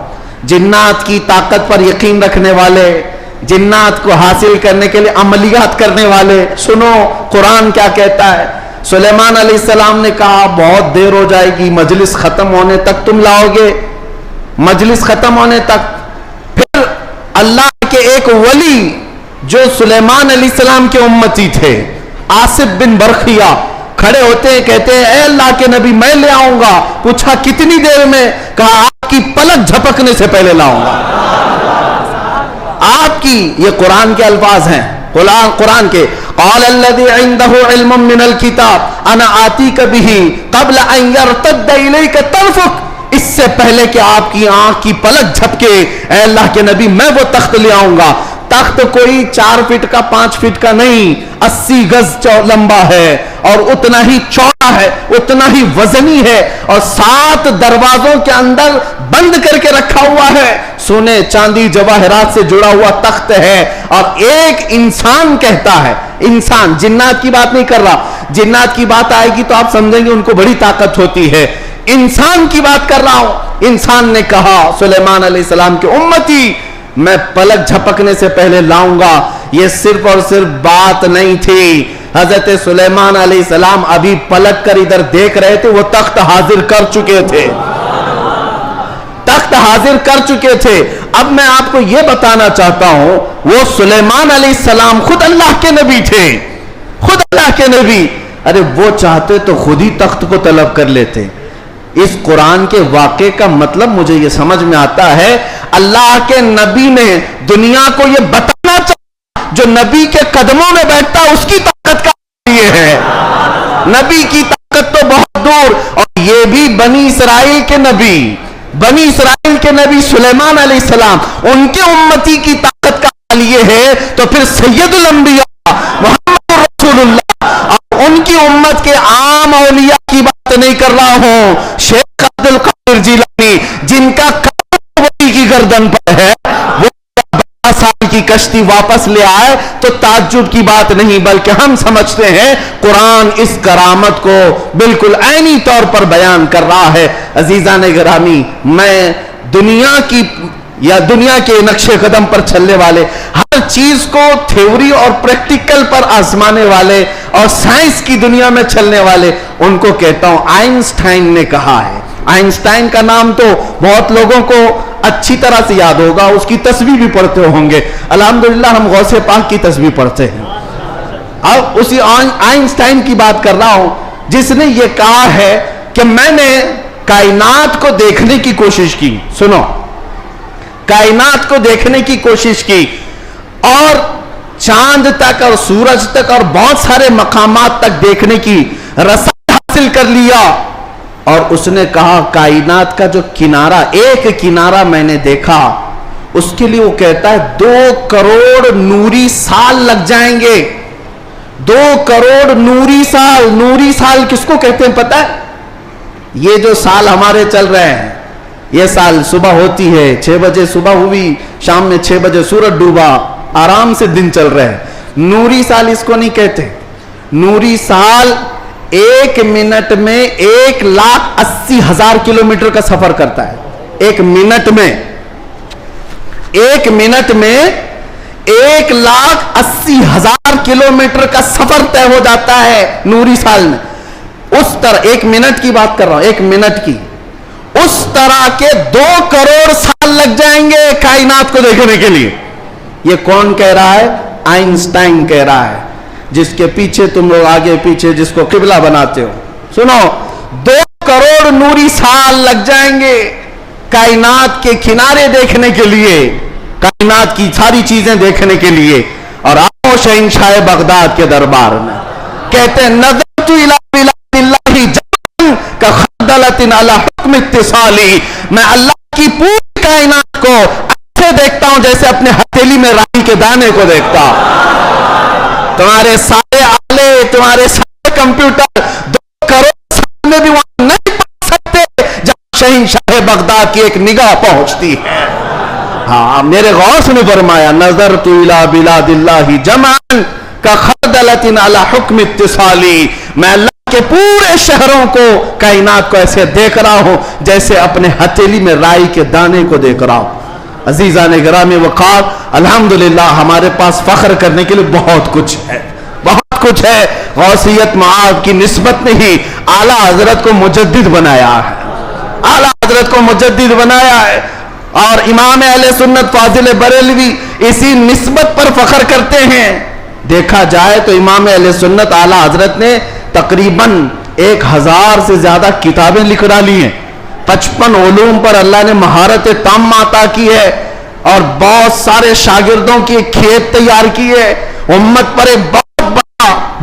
جنات کی طاقت پر یقین رکھنے والے, جنات کو حاصل کرنے کے لیے عملیات کرنے والے, سنو قرآن کیا کہتا ہے. سلیمان علیہ السلام نے کہا بہت دیر ہو جائے گی, مجلس ختم ہونے تک تم لاؤ گے, مجلس ختم ہونے تک. پھر اللہ کے ایک ولی جو سلیمان علیہ السلام کے امتی تھے، آصف بن برخیہ، کھڑے ہوتے ہیں، کہتے ہیں اے اللہ کے نبی میں لے آؤں گا. پوچھا کتنی دیر میں؟ کہا آپ کی پلک جھپکنے سے پہلے لاؤں گا. آپ کی، یہ قرآن کے الفاظ ہیں، قرآن کے. قال الذي عنده علم من الكتاب انا آتيك به قبل ان يرتد اليك طرفك. اس سے پہلے کہ آپ کی آنکھ کی پلک جھپکے اے اللہ کے نبی میں وہ تخت لے آؤں گا. تخت کوئی 4 فٹ کا 5 فٹ کا نہیں، 80 گز لمبا ہے اور اتنا ہی چوڑا ہے، اتنا ہی وزنی ہے، اور 7 دروازوں کے اندر بند کر کے رکھا ہوا ہے. سونے چاندی جواہرات سے جڑا ہوا تخت ہے. اور ایک انسان کہتا ہے، انسان، جنات کی بات نہیں کر رہا، جنات کی بات آئے گی تو آپ سمجھیں گے ان کو بڑی طاقت ہوتی ہے. انسان کی بات کر رہا ہوں. انسان نے کہا سلیمان علیہ السلام کے امتی میں پلک جھپکنے سے پہلے لاؤں گا. یہ صرف اور صرف بات نہیں تھی، حضرت سلیمان علیہ السلام ابھی پلک کر ادھر دیکھ رہے تھے، وہ تخت حاضر کر چکے تھے، تخت حاضر کر چکے تھے. اب میں آپ کو یہ بتانا چاہتا ہوں، وہ سلیمان علیہ السلام خود اللہ کے نبی تھے، خود اللہ کے نبی. ارے وہ چاہتے تو خود ہی تخت کو طلب کر لیتے. اس قرآن کے واقعے کا مطلب مجھے یہ سمجھ میں آتا ہے، اللہ کے نبی نے دنیا کو یہ بتانا چاہا جو نبی کے قدموں میں بیٹھتا اس کی طاقت کا یہ ہے. نبی کی طاقت تو بہت دور. اور یہ بھی بنی اسرائیل کے نبی، بنی اسرائیل کے نبی سلیمان علیہ السلام، ان کے امتی کی طاقت کا حال یہ ہے، تو پھر سید الانبیاء محمد رسول اللہ اور ان کی امت کے عام اولیاء کی بات نہیں کر رہا ہوں. شیخ عبد القادر جیلانی جن کا ولی کی گردن پر ہے، وہ 12 سال کی کشتی واپس لے آئے تو تعجب کی بات نہیں، بلکہ ہم سمجھتے ہیں قرآن اس کرامت کو بالکل عینی طور پر بیان کر رہا ہے. عزیزان گرامی، میں دنیا کی یا دنیا کے نقش قدم پر چلنے والے، ہر چیز کو تھیوری اور پریکٹیکل پر آزمانے والے اور سائنس کی دنیا میں چلنے والے، ان کو کہتا ہوں آئنسٹائن نے کہا ہے. آئنسٹائن کا نام تو بہت لوگوں کو اچھی طرح سے یاد ہوگا، اس کی تسبیح بھی پڑھتے ہوں گے. الحمدللہ ہم غوث پاک کی تسبیح پڑھتے ہیں. اب اسی آئنسٹائن کی بات کر رہا ہوں جس نے یہ کہا ہے کہ میں نے کائنات کو دیکھنے کی کوشش کی. سنو، کائنات کو دیکھنے کی کوشش کی اور چاند تک اور سورج تک اور بہت سارے مقامات تک دیکھنے کی رسائی حاصل کر لیا. اور اس نے کہا کائنات کا جو کنارہ، ایک کنارہ میں نے دیکھا، اس کے لیے وہ کہتا ہے 2 کروڑ نوری سال لگ جائیں گے. 2 کروڑ نوری سال. نوری سال کس کو کہتے ہیں پتہ ہے؟ یہ جو سال ہمارے چل رہے ہیں، یہ سال صبح ہوتی ہے 6 بجے صبح ہوئی، شام میں 6 بجے سورج ڈوبا، آرام سے دن چل رہے ہیں. نوری سال اس کو نہیں کہتے. نوری سال 1 منٹ میں 1,80,000 کلومیٹر کا سفر کرتا ہے. 1 منٹ میں 1,80,000 کلومیٹر کا سفر طے ہو جاتا ہے نوری سال میں. اس طرح 1 منٹ کی بات کر رہا ہوں، 1 منٹ کی، اس طرح کے 2 کروڑ سال لگ جائیں گے کائنات کو دیکھنے کے لیے. یہ کون کہہ رہا ہے؟ آئنسٹائن کہہ رہا ہے، جس کے پیچھے تم لوگ آگے پیچھے جس کو قبلہ بناتے ہو. سنو، 2 کروڑ نوری سال لگ جائیں گے کائنات کے کنارے دیکھنے کے لیے، کائنات کی ساری چیزیں دیکھنے کے لیے. اور آؤ شہنشاہ بغداد کے دربار میں، کہتے ہیں نظرت الی بلاد اللہ جمعاً کخردلۃ علی حکم اتصالی. میں اللہ کی پوری کائنات کو ایسے دیکھتا ہوں جیسے اپنے ہتھیلی میں رائی کے دانے کو دیکھتا. تمہارے سارے آلے، تمہارے سارے کمپیوٹر 2 کروڑ سال میں بھی وہاں نہیں پہنچ سکتے جہاں شہنشاہ بغداد کی ایک نگاہ پہنچتی ہے. ہاں، میرے غوث نے فرمایا نظرت الی بلاد اللہ جمعاً کخردلۃ علی حکم اتصالی. میں اللہ کے پورے شہروں کو، کائنات کو ایسے دیکھ رہا ہوں جیسے اپنے ہتھیلی میں رائی کے دانے کو دیکھ رہا ہوں. عزیزان گرامی وقار، الحمدللہ ہمارے پاس فخر کرنے کے لیے بہت کچھ ہے، بہت کچھ ہے. غوثیت معاذ کی نسبت نہیں، اعلیٰ حضرت کو مجدد بنایا ہے، اعلیٰ حضرت کو مجدد بنایا ہے. اور امام اہل سنت فاضل بریلوی اسی نسبت پر فخر کرتے ہیں. دیکھا جائے تو امام اہل سنت اعلیٰ حضرت نے تقریباً 1000 سے زیادہ کتابیں لکھ ڈالی ہیں. 55 علوم پر اللہ نے مہارت تام عطا کی ہے اور بہت سارے شاگردوں کی کھیت تیار کی ہے. امت پر ایک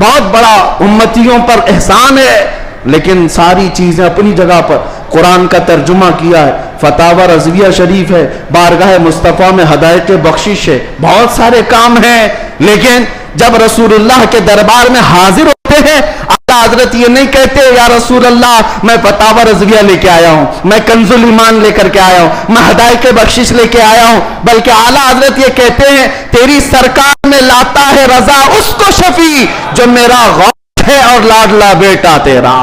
بہت بڑا امتیوں پر احسان ہے. لیکن ساری چیزیں اپنی جگہ پر. قرآن کا ترجمہ کیا ہے, فتاوی رضویہ شریف ہے, بارگاہ مصطفیٰ میں ہدایت بخشش ہے, بہت سارے کام ہیں. لیکن جب رسول اللہ کے دربار میں حاضر ہوتے ہیں, اعلیٰ حضرت یہ نہیں کہتے یا رسول اللہ میں فتاوی رضویہ لے کے آیا ہوں, میں کنز الایمان لے کر کے آیا ہوں, میں ہدایت بخشش لے کے آیا ہوں, بلکہ اعلیٰ حضرت یہ کہتے ہیں تیری سرکار میں لاتا ہے رضا اس کو شفیع جو میرا غوث ہے اور لاڈلا بیٹا تیرا.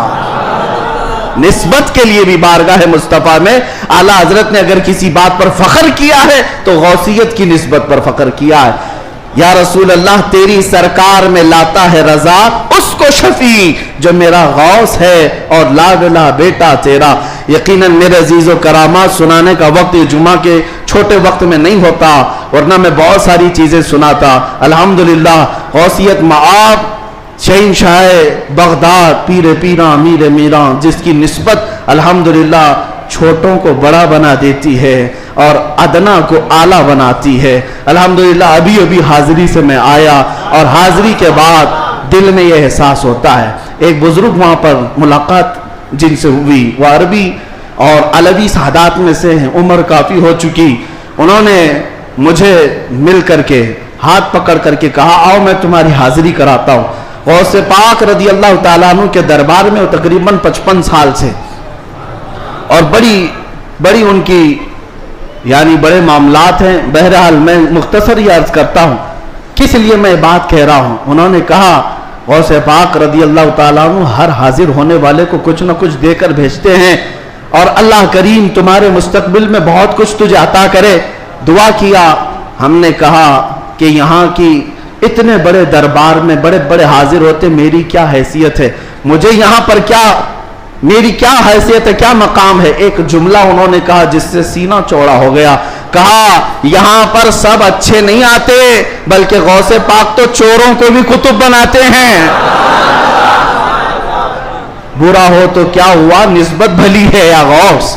نسبت کے لیے بھی بارگاہ مصطفیٰ میں اعلیٰ حضرت نے اگر کسی بات پر فخر کیا ہے تو غوثیت کی نسبت پر فخر کیا ہے. یا رسول اللہ تیری سرکار میں لاتا ہے رضا اس کو شفیع جو میرا غوث ہے اور لاڈلا بیٹا تیرا. یقیناً میرے عزیز و کرامات سنانے کا وقت جمعہ کے چھوٹے وقت میں نہیں ہوتا, ورنہ میں بہت ساری چیزیں سناتا. الحمدللہ غوثیت معاب شہنشاہ بغداد پیر پیراں امیر میراں, جس کی نسبت الحمدللہ چھوٹوں کو بڑا بنا دیتی ہے اور ادنا کو اعلیٰ بناتی ہے. الحمدللہ ابھی حاضری سے میں آیا اور حاضری کے بعد دل میں یہ احساس ہوتا ہے. ایک بزرگ وہاں پر ملاقات جن سے ہوئی, وہ عربی اور علوی سادات میں سے ہیں, عمر کافی ہو چکی. انہوں نے مجھے مل کر کے ہاتھ پکڑ کر کے کہا آؤ میں تمہاری حاضری کراتا ہوں. غوث پاک رضی اللہ تعالیٰ عنہ کے دربار میں وہ تقریباً 55 سال سے, اور بڑی ان کی یعنی بڑے معاملات ہیں. بہرحال میں مختصر ہی عرض کرتا ہوں کس لیے میں بات کہہ رہا ہوں. انہوں نے کہا غوث پاک رضی اللہ تعالیٰ عنہ ہر حاضر ہونے والے کو کچھ نہ کچھ دے کر بھیجتے ہیں, اور اللہ کریم تمہارے مستقبل میں بہت کچھ تجھے عطا کرے. دعا کیا. ہم نے کہا کہ یہاں کی اتنے بڑے دربار میں بڑے بڑے حاضر ہوتے, میری کیا حیثیت ہے, مجھے یہاں پر میری کیا حیثیت ہے, کیا مقام ہے. ایک جملہ انہوں نے کہا جس سے سینہ چوڑا ہو گیا. کہا یہاں پر سب اچھے نہیں آتے, بلکہ غوث پاک تو چوروں کو بھی کتب بناتے ہیں. برا ہو تو کیا ہوا, نسبت بھلی ہے یا غوث,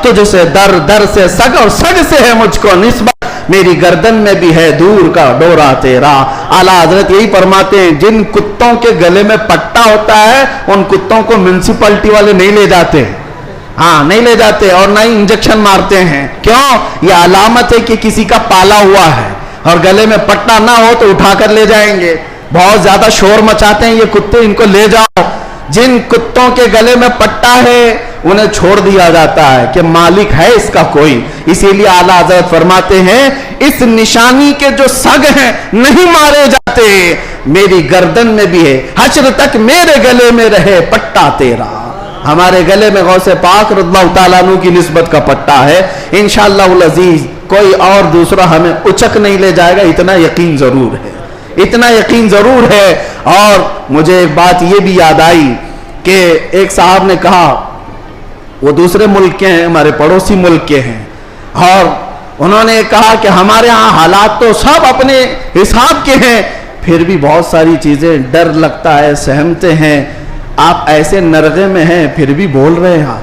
تجھ سے در سے سگ اور سگ سے ہے مجھ کو نسبت, میری گردن میں بھی ہے دور کا ڈورا تیرا. اعلیٰ حضرت یہی فرماتے ہیں جن کتوں کے گلے میں پٹا ہوتا ہے ان کتوں کو میونسپلٹی والے نہیں لے جاتے, نہیں لے جاتے اور نہ ہی انجیکشن مارتے ہیں. کیوں؟ یہ علامت ہے کہ کسی کا پالا ہوا ہے, اور گلے میں پٹا نہ ہو تو اٹھا کر لے جائیں گے. بہت زیادہ شور مچاتے ہیں یہ کتے, ان کو لے جاؤ. جن کتوں کے گلے میں پٹا ہے انہیں چھوڑ دیا جاتا ہے کہ مالک ہے اس کا کوئی. اسی لیے اعلیٰ حضرت فرماتے ہیں اس نشانی کے جو سگ ہیں نہیں مارے جاتے, میری گردن میں بھی ہے, حشر تک میرے گلے میں رہے پٹا تیرا. ہمارے گلے میں غوث پاک رضی اللہ تعالیٰ عنہ کی نسبت کا پٹا ہے. انشاءاللہ العزیز کوئی اور دوسرا ہمیں اچک نہیں لے جائے گا, اتنا یقین ضرور ہے, اتنا یقین ضرور ہے. اور مجھے ایک بات یہ بھی یاد آئی کہ ایک صاحب نے کہا, وہ دوسرے ملک کے ہیں, ہمارے پڑوسی ملک کے ہیں, اور انہوں نے کہا کہ ہمارے ہاں حالات تو سب اپنے حساب کے ہیں, پھر بھی بہت ساری چیزیں ڈر لگتا ہے, سہمتے ہیں. آپ ایسے نرغے میں ہیں پھر بھی بول رہے ہیں,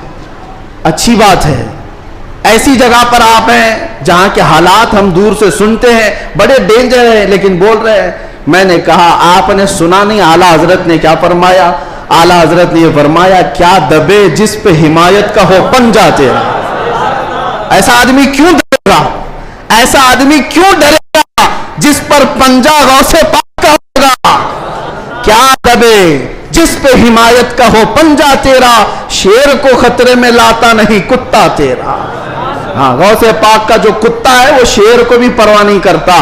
اچھی بات ہے. ایسی جگہ پر آپ ہیں جہاں کے حالات ہم دور سے سنتے ہیں, بڑے ڈینجر ہیں, لیکن بول رہے ہیں. میں نے کہا آپ نے سنا نہیں اعلیٰ حضرت نے کیا فرمایا؟ اعلیٰ حضرت نے یہ فرمایا کیا دبے جس پہ حمایت کا ہو پنجہ تیرا. ایسا آدمی کیوں ڈرے گا, ایسا آدمی کیوں ڈرے گا جس پر پنجہ غوث پاک کا ہوگا. کیا دبے جس پہ حمایت کا ہو پنجہ تیرا, شیر کو خطرے میں لاتا نہیں کتا تیرا. غوث پاک کا جو کتا ہے وہ شیر کو بھی پرواہ نہیں کرتا.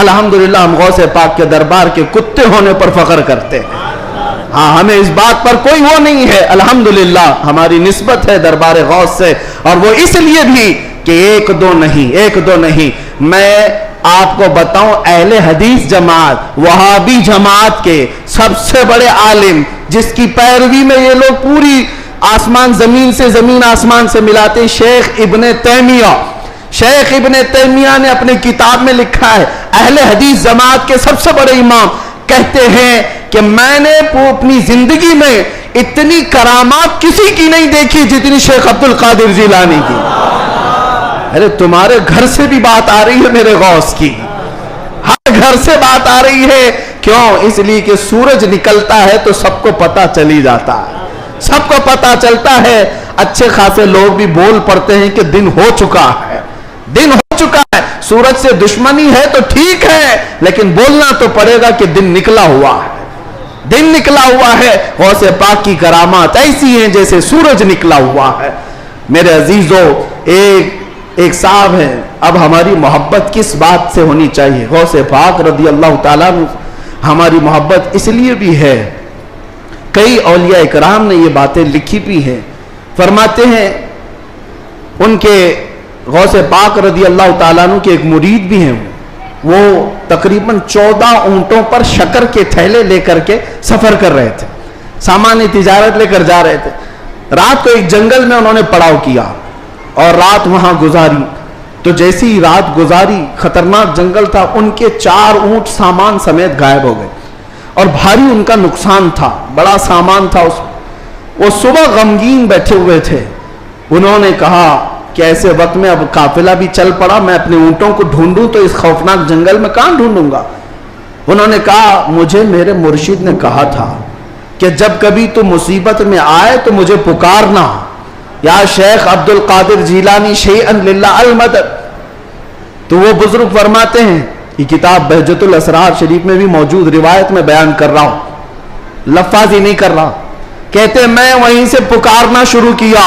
الحمدللہ ہم غوث پاک کے دربار کے کتے ہونے پر فخر کرتے ہیں. ہمیں اس بات پر کوئی وہ نہیں ہے. الحمدللہ ہماری نسبت ہے دربار غوث سے, اور وہ اس لیے بھی کہ ایک دو نہیں. میں آپ کو بتاؤں اہل حدیث جماعت وہابی جماعت کے سب سے بڑے عالم جس کی پیروی میں یہ لوگ پوری آسمان زمین سے زمین آسمان سے ملاتے, شیخ ابن تیمیہ. شیخ ابن تیمیہ نے اپنی کتاب میں لکھا ہے، اہل حدیث جماعت کے سب سے بڑے امام کہتے ہیں کہ میں نے اپنی زندگی میں اتنی کرامات کسی کی نہیں دیکھی جتنی شیخ عبد القادر جیلانی کی۔ ارے تمہارے گھر سے بھی بات آ رہی ہے میرے غوث کی، ہر گھر سے بات آ رہی ہے۔ کیوں؟ اس لیے کہ سورج نکلتا ہے تو سب کو پتہ چلی جاتا ہے، سب کو پتہ چلتا ہے۔ اچھے خاصے لوگ بھی بول پڑتے ہیں کہ دن ہو چکا ہے، دن ہو چکا ہے۔ سورج سے دشمنی ہے تو ٹھیک ہے، لیکن بولنا تو پڑے گا کہ دن نکلا ہوا ہے، دن نکلا ہوا ہے۔ غوث پاک کی کرامات ایسی ہیں جیسے سورج نکلا ہوا ہے۔ میرے عزیزو، ایک صاحب ہے، اب ہماری محبت کس بات سے ہونی چاہیے؟ غوث پاک رضی اللہ تعالیٰ عنہ ہماری محبت اس لیے بھی ہے، کئی اولیاء اکرام نے یہ باتیں لکھی بھی ہیں، فرماتے ہیں ان کے غوث پاک رضی اللہ تعالیٰ عنہ کے ایک مرید بھی ہیں، وہ تقریباً 14 اونٹوں پر شکر کے تھیلے لے کر کے سفر کر رہے تھے، سامان تجارت لے کر جا رہے تھے۔ رات کو ایک جنگل میں انہوں نے پڑاؤ کیا اور رات وہاں گزاری، تو جیسی رات گزاری، خطرناک جنگل تھا، ان کے 4 اونٹ سامان سمیت غائب ہو گئے اور بھاری ان کا نقصان تھا، بڑا سامان تھا اس میں۔ وہ صبح غمگین بیٹھے ہوئے تھے، انہوں نے کہا کہ ایسے وقت میں اب قافلہ بھی چل پڑا، میں اپنے اونٹوں کو ڈھونڈوں تو اس خوفناک جنگل میں کہاں ڈھونڈوں گا؟ انہوں نے کہا مجھے میرے مرشد نے کہا تھا کہ جب کبھی تو مصیبت میں آئے تو مجھے پکارنا، یا شیخ عبد القادر جیلانی شیئا للہ المدد۔ تو وہ بزرگ فرماتے ہیں، یہ کتاب بہجت الاسرار شریف میں بھی موجود روایت میں بیان کر رہا ہوں، لفظ ہی نہیں کر رہا، کہتے ہیں میں وہیں سے پکارنا شروع کیا،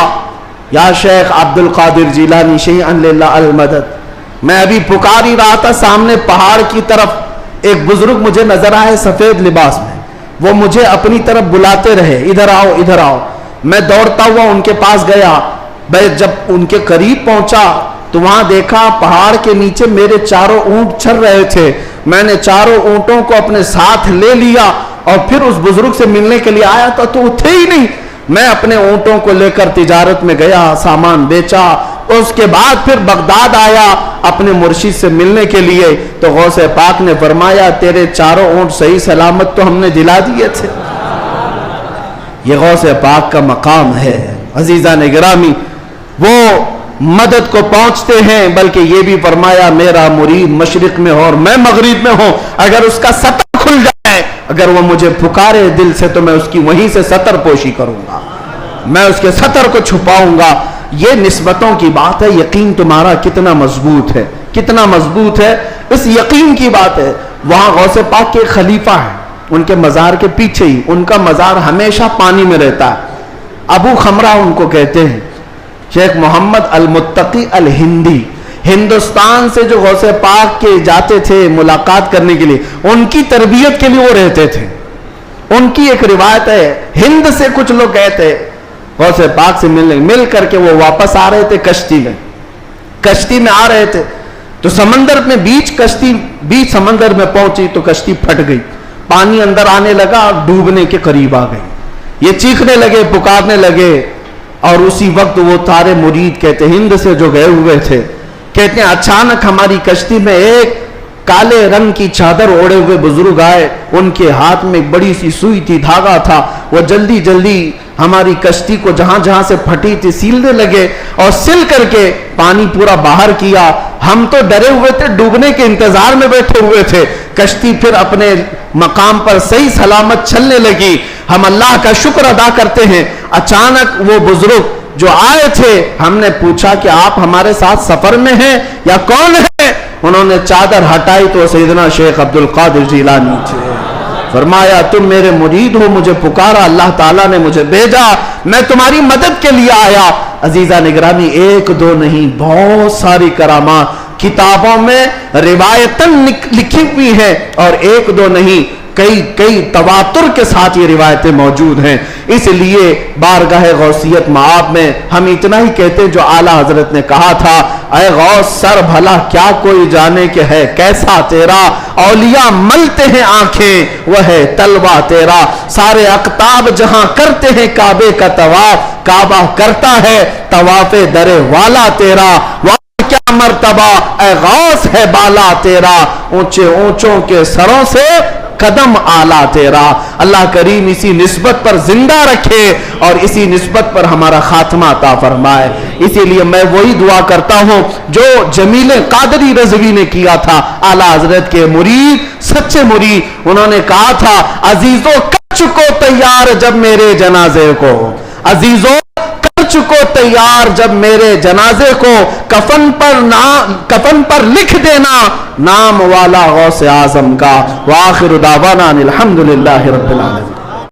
یا شیخ عبد القادر جیلانی شیئا للہ المدد۔ میں ابھی پکار ہی رہا تھا، سامنے پہاڑ کی طرف ایک بزرگ مجھے نظر آئے سفید لباس میں، وہ مجھے اپنی طرف بلاتے رہے، ادھر آؤ ادھر آؤ۔ میں دوڑتا ہوا ان کے پاس گیا، میں جب ان کے قریب پہنچا تو وہاں دیکھا پہاڑ کے نیچے میرے 4 اونٹ چر رہے تھے۔ میں نے 4 اونٹوں کو اپنے ساتھ لے لیا اور پھر اس بزرگ سے ملنے کے لیے آیا تھا تو وہ تھے ہی نہیں۔ میں اپنے اونٹوں کو لے کر تجارت میں گیا، سامان بیچا، اس کے بعد پھر بغداد آیا اپنے مرشد سے ملنے کے لیے، تو غوث پاک نے فرمایا تیرے 4 اونٹ صحیح سلامت تو ہم نے دلا دیے تھے۔ یہ غوث پاک کا مقام ہے عزیزان گرامی، وہ مدد کو پہنچتے ہیں، بلکہ یہ بھی فرمایا میرا مرید مشرق میں ہو اور میں مغرب میں ہوں، اگر اس کا سطر کھل جائے، اگر وہ مجھے پکارے دل سے تو میں اس کی وہیں سے سطر پوشی کروں گا، میں اس کے سطر کو چھپاؤں گا۔ یہ نسبتوں کی بات ہے، یقین تمہارا کتنا مضبوط ہے، کتنا مضبوط ہے، اس یقین کی بات ہے۔ وہاں غوث پاک کے خلیفہ ہیں، ان کے مزار کے پیچھے ہی، ان کا مزار ہمیشہ پانی میں رہتا ہے، ابو خمرہ ان کو کہتے ہیں، شیخ محمد المتقی الہندی، ہندوستان سے جو غوث پاک کے جاتے تھے ملاقات کرنے کے لیے، ان کی تربیت کے لیے وہ رہتے تھے۔ ان کی ایک روایت ہے، ہند سے کچھ لوگ گئے تھے غوث پاک سے ملنے، مل کر کے وہ واپس آ رہے تھے کشتی میں آ رہے تھے، تو سمندر میں بیچ سمندر میں پہنچی تو کشتی پھٹ گئی، پانی اندر آنے لگا، ڈوبنے کے قریب آ گئی، یہ چیخنے لگے، پکارنے لگے، اور اسی وقت وہ سارے مرید کہتے ہند سے جو گئے ہوئے تھے، کہتے ہیں اچانک ہماری کشتی میں ایک کالے رنگ کی چادر اوڑے ہوئے بزرگ آئے، ان کے ہاتھ میں ایک بڑی سی سوئی تھی، دھاگا تھا، وہ جلدی جلدی ہماری کشتی کو جہاں جہاں سے پھٹی تھی سیلنے لگے اور سل کر کے پانی پورا باہر کیا۔ ہم تو ڈرے ہوئے تھے، ڈوبنے کے انتظار میں بیٹھے ہوئے تھے، کشتی پھر اپنے مقام پر صحیح سلامت چلنے لگی، ہم اللہ کا شکر ادا کرتے ہیں۔ اچانک وہ بزرگ جو آئے تھے، ہم نے پوچھا کہ آپ ہمارے ساتھ سفر میں ہیں یا کون ہے؟ انہوں نے چادر ہٹائی تو سیدنا شیخ عبد القادر جیلانی تھے۔ فرمایا تم میرے مرید ہو، مجھے پکارا، اللہ تعالیٰ نے مجھے بھیجا، میں تمہاری مدد کے لیے آیا۔ عزیزان گرامی، ایک دو نہیں، بہت ساری کرامات کتابوں میں روایتاً لکھی ہوئی ہیں، اور ایک دو نہیں، کئی تواتر کے ساتھ یہ روایتیں موجود ہیں۔ اس لیے بارگاہ غوثیت مآب میں ہم اتنا ہی کہتے ہیں جو اعلیٰ حضرت نے کہا تھا، اے غوث سر بھلا کیا کوئی جانے کہ ہے کیسا تیرا، اولیاء ملتے ہیں آنکھیں وہ ہے تلوہ تیرا، سارے اقطاب جہاں کرتے ہیں کعبے کا طواف، کعبہ کرتا ہے طواف در والا تیرا، کیا مرتبہ اے غوث ہے بالا تیرا، اونچے اونچوں کے سروں سے قدم آلہ تیرا۔ اللہ کریم اسی نسبت پر زندہ رکھے اور اسی نسبت پر ہمارا خاتمہ عطا فرمائے۔ اسی لیے میں وہی دعا کرتا ہوں جو جمیل قادری رضوی نے کیا تھا، اعلیٰ حضرت کے مرید، سچے مرید۔ انہوں نے کہا تھا عزیزو کر چکو تیار جب میرے جنازے کو، عزیزو کر چکو تیار جب میرے جنازے کو، کفن پر لکھ دینا نام والا غوث اعظم کا۔ وآخر دعوانا الحمدللہ رب العالمین۔